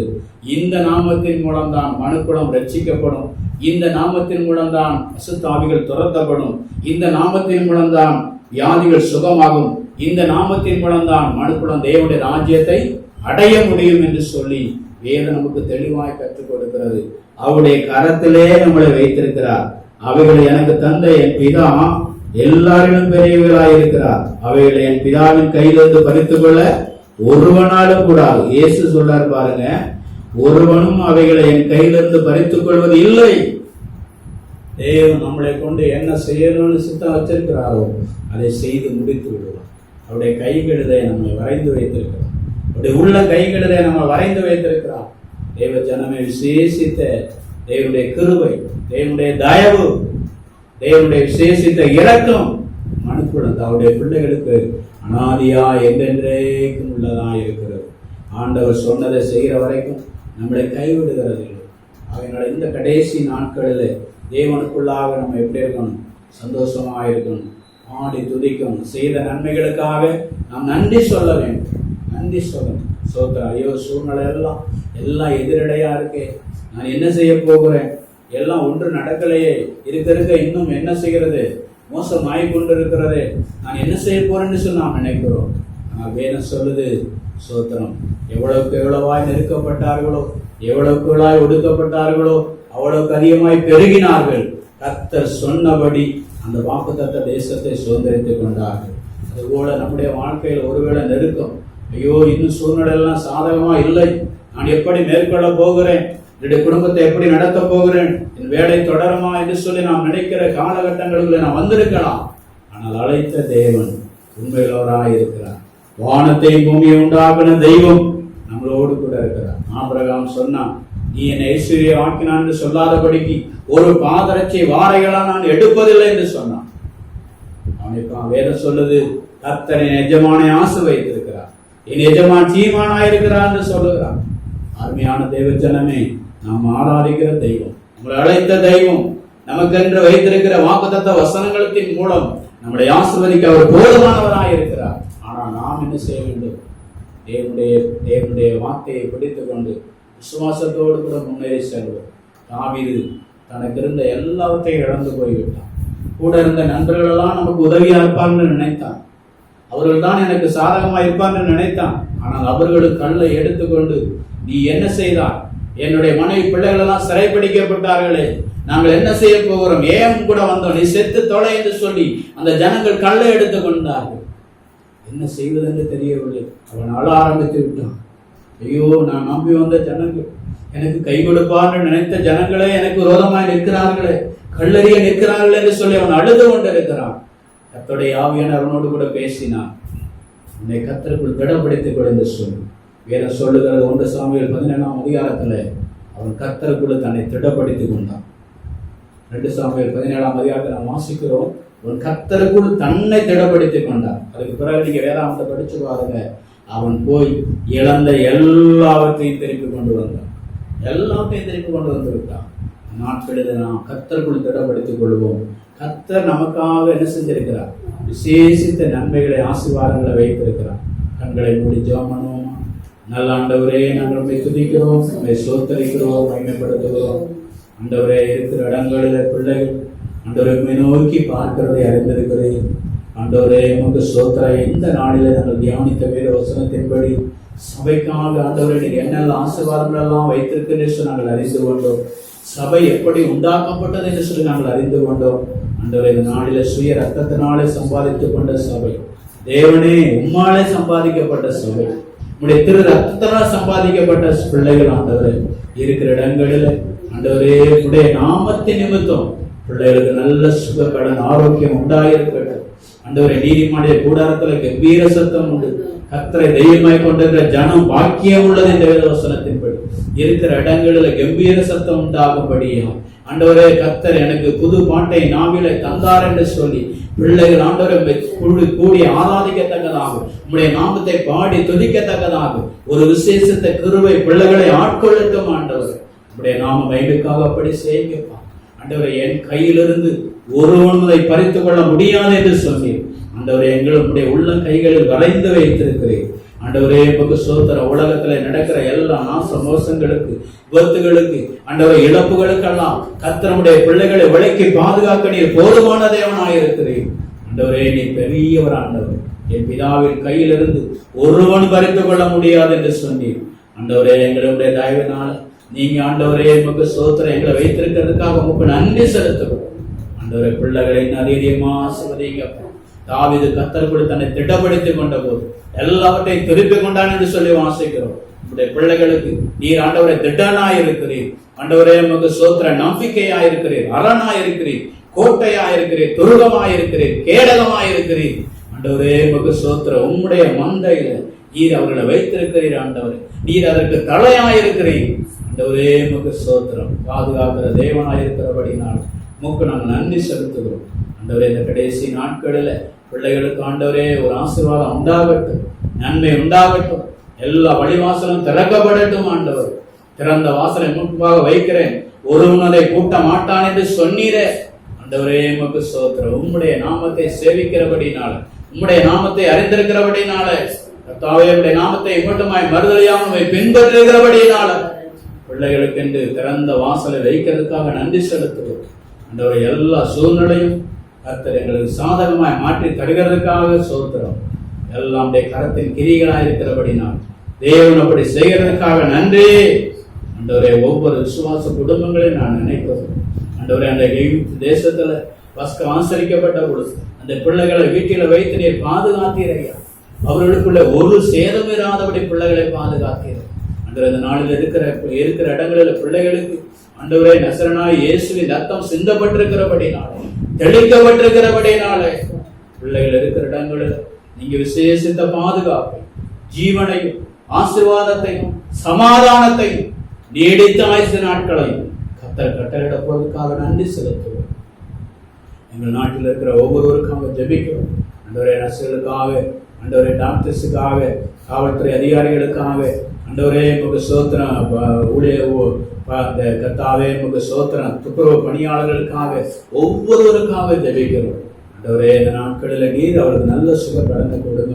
இந்த நாமத்தின் மூலம்தான் மனுக்குலம் ரட்சிக்கப்படும். இந்த நாமத்தின் மூலம்தான் அசுத்தாவிகள் துரத்தப்படும். இந்த நாமத்தின் மூலம்தான் வியாதிகள் சுகமாகும். இந்த நாமத்தின் மூலம்தான் மனுக்குலம் தேவனுடைய ராஜ்யத்தை அடைய முடியும் என்று சொல்லி வேதம் நமக்கு தெளிவாய் கற்றுக் கொடுக்கிறது. அவருடைய கரத்திலே நம்மளை வைத்திருக்கிறார். அவைகளை எனக்கு தந்த என் பிதா எல்லாரிலும் பெரியவர்களாயிருக்கிறார். அவைகளை என் பிதாவின் கையிலிருந்து பறித்துக் கொள்ள ஒருவனாலும் கூடாது. இயேசு சொல்றார் பாருங்க, ஒருவனும் அவைகளை என் கையிலிருந்து பறித்துக் கொள்வது இல்லை. தேவன் நம்மளை கொண்டு என்ன செய்யணும்னு சித்தம் வச்சிருக்கிறாரோ அதை செய்து முடித்து விடுவார். அவருடைய கைகெழுதை நம்மை வரைந்து வைத்திருக்கிறார். அவருடைய உள்ள கைகெழுதை நம்ம வரைந்து வைத்திருக்கிறார். தேவ ஜனமே, விசேஷித்த தேவனுடைய கிருபை, தேவனுடைய தயவு, தேவனுடைய விசேஷித்த இரக்கம் மனுக்குலம் அவருடைய பிள்ளைகளுக்கு அனாதியா என்றென்றைக்கும் உள்ளதா இருக்கிறது. ஆண்டவர் சொன்னதை செய்கிற வரைக்கும் நம்மளை கைவிடுகிறது இல்லை. அதனால இந்த கடைசி நாட்களில் தேவனுக்குள்ளாக நம்ம எப்படி இருக்கணும்? சந்தோஷமா இருக்கணும், ஆடி துதிக்கணும். செய்த நன்மைகளுக்காக நாம் நன்றி சொல்ல வேண்டும், நன்றி சொல்லணும். சோத்திரம். ஐயோ, சூழ்நிலை எல்லாம் எதிரடையா இருக்கே, நான் என்ன செய்ய போகிறேன்? எல்லாம் ஒன்று நடக்கலையே, இருக்க இன்னும் என்ன செய்கிறது? மோசமாய் கொண்டிருக்கிறது, நான் என்ன செய்ய போறேன்னு சொல்லி நாம் நினைக்கிறோம். ஆனால் வேதம் சொல்லுது, சோத்திரம், எவ்வளவுக்கு எவ்வளவாய் நெருக்கப்பட்டார்களோ, எவ்வளவுக்கு எவ்வளவாய் ஒடுக்கப்பட்டார்களோ அவ்வளவுக்கு அதிகமாய் பெருகினார்கள். கர்த்தர் சொன்னபடி அந்த வாக்குத்தத்த தேசத்தை சுதந்திரித்துக் கொண்டார்கள். அதுபோல நம்முடைய வாழ்க்கையில் ஒருவேளை நெருக்கம், ஐயோ இன்னும் சூழ்நிலை எல்லாம் சாதகமா இல்லை, நான் எப்படி மேற்கொள்ள போகிறேன், என்னுடைய குடும்பத்தை எப்படி நடத்த போகிறேன், என் வேலை தொடருமா என்று சொல்லி நாம் நினைக்கிற காலகட்டங்களுக்குள்ள நாம் வந்திருக்கலாம். ஆனால் அழைத்த தேவன் உண்மையுள்ளவராய் இருக்கிறார். வானத்தை பூமியை உண்டாக்கின தெய்வம் நம்மளோடு கூட இருக்கிறார். ஆபிரகாம் சொன்னான், நீ என்னை ஐஸ்வர்ய ஆக்கினான் என்று சொல்லாதபடிக்கு ஒரு பாதரட்சை வாரைகளா நான் எடுப்பதில்லை என்று சொன்னான். அவனுக்கு வேதம் சொல்லுது, கர்த்தர் என் எஜமானை ஆசை வைத்திருக்கிறார், என் எஜமான் சீமானாயிருக்கிறார் என்று சொல்லுகிறார். அருமையான தேவ ஜனமே, நாம் ஆராதிக்கிற தெய்வம், நம்மளை அழைத்த தெய்வம், நமக்கென்று வைத்திருக்கிற வாக்குத்தத்த வசனங்களின் மூலம் நம்மளை ஆசீர்வதிக்க அவர் போதுமானவராக இருக்கிறார். ஆனால் நாம் என்ன செய்ய வேண்டும்? தேவனுடைய வார்த்தையை பிடித்துக் கொண்டு விசுவாசத்தோடு கூட முன்னேறி செல்வோம். தாவீது தனக்கு இருந்த எல்லாவற்றையும் இழந்து போய்விட்டான். கூட இருந்த நண்பர்கள் எல்லாம் நமக்கு உதவியா இருப்பாங்கன்னு நினைத்தான், அவர்கள் தான் எனக்கு சாதகமா இருப்பாங்கன்னு நினைத்தான். ஆனால் அவர்களுக்கு கல்லை எடுத்துக்கொண்டு, நீ என்ன செய்தார்? என்னுடைய மனைவி பிள்ளைகள் எல்லாம் சிறைப்பிடிக்கப்பட்டார்களே, நாங்கள் என்ன செய்ய போகிறோம்? ஏன் கூட வந்தோம்? நீ செத்து தொலை என்று சொல்லி அந்த ஜனங்கள் கல்லை எடுத்துக் கொண்டார்கள். என்ன செய்வதென்று தெரியவில்லை. அவன் அழ ஆரம்பித்து விட்டான். ஐயோ, நான் நம்பி வந்த ஜனங்கள், எனக்கு கை கொடுப்பார்னு நினைத்த ஜனங்களே எனக்கு விரோதமாய் நிற்கிறார்களே, கல்லறிய நிற்கிறார்கள் என்று சொல்லி அவன் அழுது கொண்டிருக்கிறான். கர்த்தருடைய ஆவியானவர் அவனோடு கூட பேசினான். உன்னை கர்த்தருக்குள் திடப்படுத்திக் கொள் என்று சொல்லி வேதம் சொல்லுகிறது. 1 சாமுவேல் 17ஆம் அதிகாரத்தில் அவன் கர்த்தருக்குள்ள தன்னை திடப்படுத்திக் கொண்டான். 2 சாமுவேல் 17ஆம் அதிகாரத்தை நாம் வாசிக்கிறோம். அவன் கர்த்தருக்குள் தன்னை திடப்படுத்திக் கொண்டான். அதுக்கு பிறகு நீங்க வேதாகமத்தை படிச்சு பாருங்க. அவன் போய் இழந்த எல்லாவற்றையும் திருப்பி கொண்டு வந்தான். எல்லாத்தையும் திருப்பி கொண்டு வந்து விட்டான். நாட்களில் நாம் கர்த்தருக்குள் திடப்படுத்திக் கொள்வோம். கர்த்தர் நமக்காக என்ன செஞ்சிருக்கிறார்? விசேஷித்த நன்மைகளை, ஆசீர்வாதங்களை வைத்திருக்கிறார். கண்களை மூடி ஜெபம் பண்ணுவோமா? நல்ல ஆண்டவரே, நாங்கள் உம்மை துதிக்கிறோம், உம்மை ஸ்தோத்திரிக்கிறோம், மகிமைப்படுத்துகிறோம். ஆண்டவரே, இருக்கிற இடங்களில் பிள்ளைகள் ஆண்டவரை உம்மை நோக்கி பார்க்கிறதை அறிந்திருக்கிறேன். ஆண்டவரே, உமக்கு ஸ்தோத்திரம். இந்த நாளிலே நாங்கள் தியானித்த வேத வசனத்தின்படி சபைக்காக ஆண்டவரே நீர் என்னெல்லாம் ஆசீர்வாதங்கள் எல்லாம் வைத்திருக்கிறேன் நாங்கள் அறிந்து கொண்டோம். சபை எப்படி உண்டாக்கப்பட்டது என்று சொல்லி நாங்கள் அறிந்து கொண்டோம். ஆண்டவரே, இந்த நாளில சுய ரத்தத்தினாலே சம்பாதித்துக் கொண்ட சபை, தேவனே உம்மாலே சம்பாதிக்கப்பட்ட சபை, உடைய திரு ரத்தத்தினால் சம்பாதிக்கப்பட்ட பிள்ளைகள் ஆண்டவரே இருக்கிற இடங்களில் ஆண்டவரே உடைய நாமத்தின் நிமித்தம் பிள்ளைகளுக்கு நல்ல சுகக்கடன் ஆரோக்கியம் உண்டாயிருக்கட்டும். ஆண்டவரே, நீதிமானுடைய கூடாரத்தில் கம்பீர சத்தம் உண்டு. கர்த்தரை தெய்வமாய் கொண்டிருக்கிற ஜனம் பாக்கியம் உள்ளது. இந்த வேத வசனத்தின்படி இருக்கிற இடங்களில் கம்பீர சத்தம் உண்டாகும்படியும் ஆண்டவரே, கர்த்தர் எனக்கு புது பாட்டை நாவிலை தந்தார் என்று சொல்லி பிள்ளைகள் ஆண்டவரை கூடி ஆராதிக்கத்தக்கதாக, உம்முடைய நாமத்தை பாடி துதிக்கத்தக்கதாக ஒரு விசேஷத்தை கிருபை பிள்ளைகளை ஆட்கொள்ளட்டும். ஆண்டவர், உம்முடைய நாம மகிமைக்காக அப்படி செய்யப்பா. ஆண்டவரை, என் கையிலிருந்து ஒருவனும் அதை பறித்துக் கொள்ள முடியாது என்று சொன்னீர். ஆண்டவரே, எங்களுடைய உள்ள கைகளில் வரைந்து வைத்திருக்கிறேன். ஆண்டவரே, உமக்கு ஸ்தோத்திரம். உலகத்துல நடக்கிற எல்லா நாச மோசங்களுக்கு, விபத்துகளுக்கு, ஆண்டவரே இழப்புகளுக்கெல்லாம் கர்த்தருடைய பிள்ளைகளை விலக்கி பாதுகாக்க நீர் போதுமான தேவனாயிருக்கிறேன். ஆண்டவரே, நீ பெரியவர். ஆண்டவர், என் பிதாவின் கையிலிருந்து ஒருவன் பறித்துக் கொள்ள முடியாது என்று சொன்னீர். ஆண்டவரே, எங்களுடைய தயவினால நீங்க ஆண்டவரே உமக்கு ஸ்தோத்திரம் எங்களை வைத்திருக்கிறதுக்காக உமக்கு நன்றி செலுத்துகிறோம். ஆண்டவரே, பிள்ளைகளை அதிகமா ஆசீர்வதிங்க. தாவீது கர்த்தருக்குள் தன்னை திடப்படுத்திக் கொண்ட போது எல்லாவற்றையும் திருப்பி கொண்டான் என்று சொல்லி வாசிக்கிறோம். உங்களுடைய பிள்ளைகளுக்கு நீர் ஆண்டவரை திடனாயிருக்கிறீர். ஆண்டவரே, உமக்கு ஸ்தோத்திரம். நம்பிக்கையாயிருக்கிறீர், அரணாயிருக்கிறீர், கோட்டையாயிருக்கிறீர், துருகமாயிருக்கிறீர், கேடகமாயிருக்கிறீர். ஆண்டவரே, உமக்கு ஸ்தோத்திரம். உம்முடைய மந்தையில நீர் அவர்களை வைத்திருக்கிறீர். ஆண்டவரே, நீர் அதற்கு தலையாயிருக்கிறீர். ஆண்டவரே, உமக்கு ஸ்தோத்திரம். பாதுகாக்கிற தேவனாயிருக்கிறபடினால் உமக்கு நாங்கள் நன்றி செலுத்துகிறோம். ஆண்டவரே, இந்த கடைசி நாட்களில் பிள்ளைகளுக்கு ஆண்டவரே ஒரு ஆசீர்வாதம் உண்டாகட்டும், நன்மை உண்டாகட்டும், எல்லா வழிவாசலும் திறக்கப்படட்டும். ஆண்டவர், திறந்த வாசலை முன்பாக வைக்கிறேன், ஒருவன் அதை கூட்ட மாட்டான் என்று சொன்னீரே. ஆண்டவரே, உமக்கு ஸ்தோத்திரம். உம்முடைய நாமத்தை சேவிக்கிறபடினால, உம்முடைய நாமத்தை அறிந்திருக்கிறபடினால, கர்த்தாவே உம்முடைய நாமத்தை மட்டுமாய் மறுதலியாமல் பின்பற்றுகிறபடினால பிள்ளைகளுக்கு என்று திறந்த வாசலை வைக்கிறதுக்காக நன்றி செலுத்துகிறோம். ஆண்டவரே, எல்லா சூழ்நிலையும் கர்த்தர் எங்களுக்கு சாதகமாய் மாற்றி தருகிறதுக்காக ஸ்தோத்திரம். எல்லாம் கரத்தின் கிரிகளாக இருக்கிறபடினால் தேவன் அப்படி செய்கிறதுக்காக நன்றி. ஆண்டவரே, ஒவ்வொரு விசுவாச குடும்பங்களையும் நான் நினைக்கிறேன். ஆண்டவரே, அந்த எகிப்து தேசத்துல பஸ்கா ஆசரிக்கப்பட்ட பொழுது அந்த பிள்ளைகளை வீட்டில வைத்து நீர் பாதுகாத்தீரையா. அவர்களுக்குள்ள ஒரு சேதம் இராதபடி பிள்ளைகளை பாதுகாத்தீர். ஆண்டவரே, இந்த நாளில் இருக்கிற இடங்களில் பிள்ளைகளுக்கு ஆண்டவரே நசரனாய் இயேசுவின் ரத்தம் சிந்தப்பட்டிருக்கிறபடினால, தெளிக்கப்பட்டிருக்கிறபடினால பிள்ளைகள் இருக்கிற இடங்களில் நீங்க விசேஷித்த பாதுகாப்பை, ஜீவனையும், ஆசீர்வாதத்தையும், சமாதானத்தையும், நீடித்த ஆயுசு நாட்களையும் கர்த்தர் கட்டளையிட போவதற்காக நன்றி செலுத்துவோம். எங்கள் நாட்டில் இருக்கிற ஒவ்வொருவருக்காக ஜெபிக்கிறோம். ஆண்டவரே, நர்சுகளுக்காக, ஆண்டவரே டாக்டர்ஸுக்காக, காவல்துறை அதிகாரிகளுக்காக, ஆண்டவரே உமக்கு ஸ்தோத்திரம். கர்த்தாவே உமக்கு ஸ்தோத்திரம். துப்புரவு பணியாளர்களுக்காக ஒவ்வொருவருக்காக ஜெபிக்கிறோம். ஆண்டவரே, இந்த நாட்களில் நீர் அவருக்கு நல்ல சுகம் கடந்து கொடுங்க.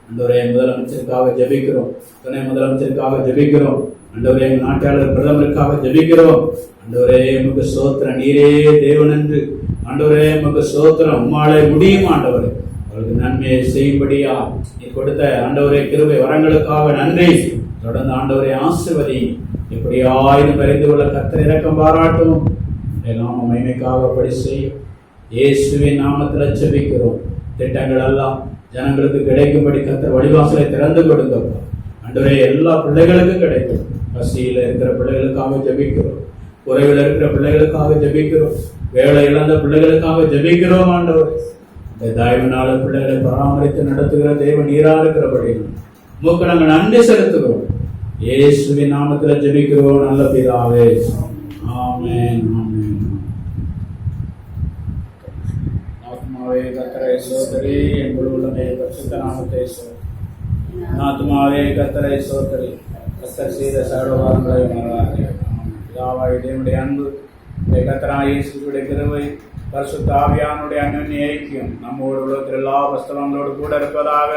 ஆண்டவரே, முதலமைச்சருக்காக ஜெபிக்கிறோம், துணை முதலமைச்சருக்காக ஜெபிக்கிறோம். ஆண்டவரே, எங்கள் நாட்டாளர் பிரதமருக்காக ஜெபிக்கிறோம். ஆண்டவரே, உமக்கு ஸ்தோத்திரம். நீரே தேவன் என்று ஆண்டவரே உமக்கு ஸ்தோத்திரம். உம்மாலே முடியும். ஆண்டவரே, அவருக்கு நன்மையை செய்யும்படியா நீ கொடுத்த ஆண்டவரே கிருபை வரங்களுக்காக நன்றி. தொடர்ந்து ஆண்டவரை ஆசீர்வதி. எப்படியாயிரம் அறிந்து கொள்ள கர்த்தர் இரக்கம் பாராட்டும். நாம மகிமைக்காக அப்படி செய்யும். இயேசுவின் நாமத்தில் ஜெபிக்கிறோம். திட்டங்கள் எல்லாம் ஜனங்களுக்கு கிடைக்கும்படி கர்த்தர் வழிவாசலை திறந்து கொடுங்க. அன்றைய எல்லா பிள்ளைகளுக்கும் கிடைக்கும். பசியில இருக்கிற பிள்ளைகளுக்காக ஜெபிக்கிறோம், உறவில் இருக்கிற பிள்ளைகளுக்காக ஜெபிக்கிறோம், வேலை இழந்த பிள்ளைகளுக்காக ஜெபிக்கிறோம். ஆண்டவர் இந்த தயவுனால பிள்ளைகளை பராமரித்து நடத்துகிற தேவன் நீரா இருக்கிறபடி உமக்கு நாங்கள் நன்றி செலுத்துகிறோம். இயேசுவின் நாமத்தில் ஜெபிக்கிறோம் நல்ல பிதாவே, ஆமென். ஆத்மாவே கர்த்தரை ஸ்தோத்திரி, என் முழு உள்ளமே பரிசுத்த நாமத்தை ஸ்தோத்திரி. ஆத்மாவே கர்த்தரை ஸ்தோத்திரி, கர்த்தர் செய்த சகலவாரங்களை மறவாதே. பிதாவாகிய தேவனுடைய அன்பு, கர்த்தராகிய இயேசுவுடைய கிருபை, பரிசுத்த ஆவியானுடைய அன்யோன்ய ஐக்கியம் நம்மோடு உலகத்தில் எல்லா வஸ்தவங்களோடு கூட இருப்பதாக.